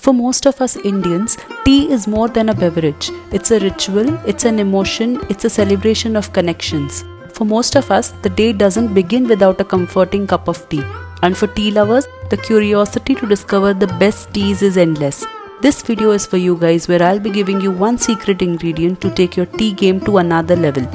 For most of us Indians, tea is more than a beverage. It's a ritual, it's an emotion, it's a celebration of connections. For most of us, the day doesn't begin without a comforting cup of tea. And for tea lovers, the curiosity to discover the best teas is endless. This video is for you guys, where I'll be giving you one secret ingredient to take your tea game to another level.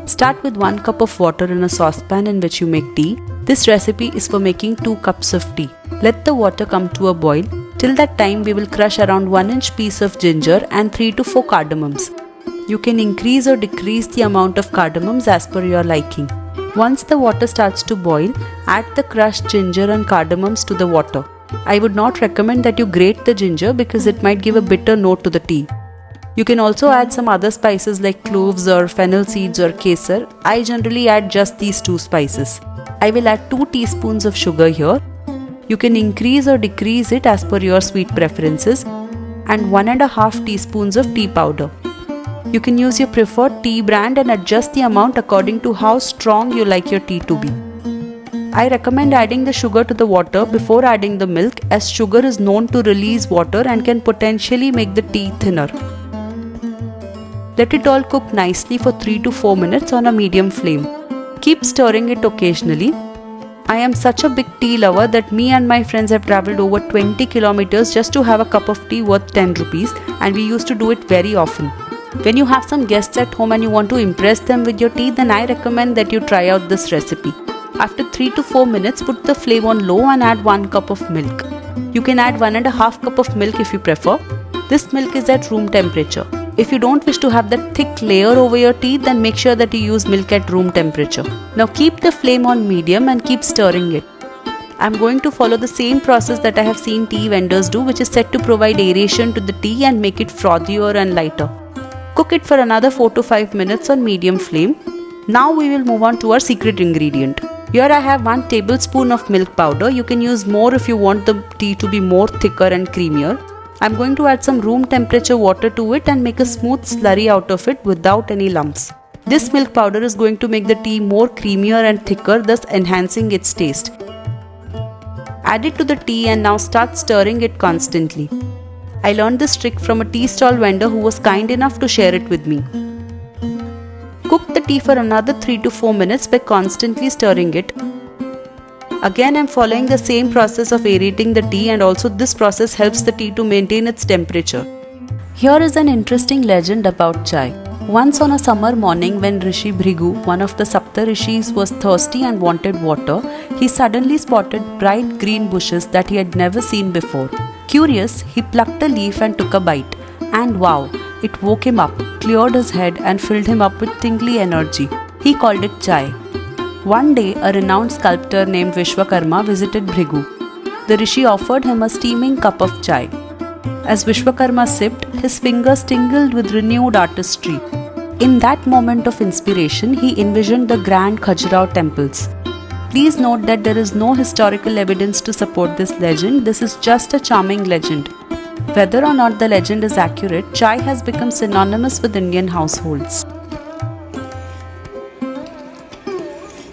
Start with 1 cup of water in a saucepan in which you make tea. This recipe is for making 2 cups of tea. Let the water come to a boil. Till that time, we will crush around 1-inch piece of ginger and 3 to 4 cardamoms. You can increase or decrease the amount of cardamoms as per your liking. Once the water starts to boil, add the crushed ginger and cardamoms to the water. I would not recommend that you grate the ginger because it might give a bitter note to the tea. You can also add some other spices like cloves or fennel seeds or kesar. I generally add just these 2 spices. I will add 2 teaspoons of sugar here. You can increase or decrease it as per your sweet preferences, and 1.5 teaspoons of tea powder. You can use your preferred tea brand and adjust the amount according to how strong you like your tea to be. I recommend adding the sugar to the water before adding the milk, as sugar is known to release water and can potentially make the tea thinner. Let it all cook nicely for 3 to 4 minutes on a medium flame. Keep stirring it occasionally. I am such a big tea lover that me and my friends have travelled over 20 kilometers just to have a cup of tea worth 10 rupees, and we used to do it very often. When you have some guests at home and you want to impress them with your tea, then I recommend that you try out this recipe. After 3 to 4 minutes, put the flame on low and add 1 cup of milk. You can add 1.5 cup of milk if you prefer. This milk is at room temperature. If you don't wish to have that thick layer over your tea, then make sure that you use milk at room temperature. Now keep the flame on medium and keep stirring it. I'm going to follow the same process that I have seen tea vendors do, which is said to provide aeration to the tea and make it frothier and lighter. Cook it for another 4 to 5 minutes on medium flame. Now we will move on to our secret ingredient. Here I have 1 tablespoon of milk powder. You can use more if you want the tea to be more thicker and creamier. I'm going to add some room temperature water to it and make a smooth slurry out of it without any lumps. This milk powder is going to make the tea more creamier and thicker, thus enhancing its taste. Add it to the tea and now start stirring it constantly. I learned this trick from a tea stall vendor who was kind enough to share it with me. Cook the tea for another 3 to 4 minutes by constantly stirring it. Again, I am following the same process of aerating the tea, and also this process helps the tea to maintain its temperature. Here is an interesting legend about chai. Once on a summer morning, when Rishi Bhrigu, one of the Sapta Rishis, was thirsty and wanted water, he suddenly spotted bright green bushes that he had never seen before. Curious, he plucked a leaf and took a bite. And wow, it woke him up, cleared his head and filled him up with tingly energy. He called it chai. One day, a renowned sculptor named Vishwakarma visited Bhrigu. The rishi offered him a steaming cup of chai. As Vishwakarma sipped, his fingers tingled with renewed artistry. In that moment of inspiration, he envisioned the grand Khajuraho temples. Please note that there is no historical evidence to support this legend. This is just a charming legend. Whether or not the legend is accurate, chai has become synonymous with Indian households.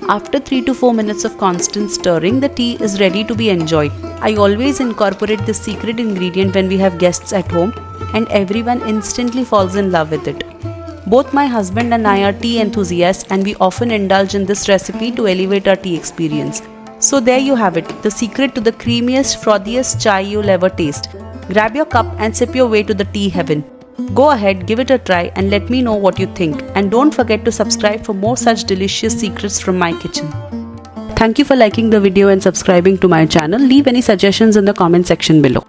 After 3 to 4 minutes of constant stirring, the tea is ready to be enjoyed. I always incorporate this secret ingredient when we have guests at home, and everyone instantly falls in love with it. Both my husband and I are tea enthusiasts, and we often indulge in this recipe to elevate our tea experience. So there you have it, the secret to the creamiest, frothiest chai you'll ever taste. Grab your cup and sip your way to the tea heaven. Go ahead, give it a try and let me know what you think. And don't forget to subscribe for more such delicious secrets from my kitchen. Thank you for liking the video and subscribing to my channel. Leave any suggestions in the comment section below.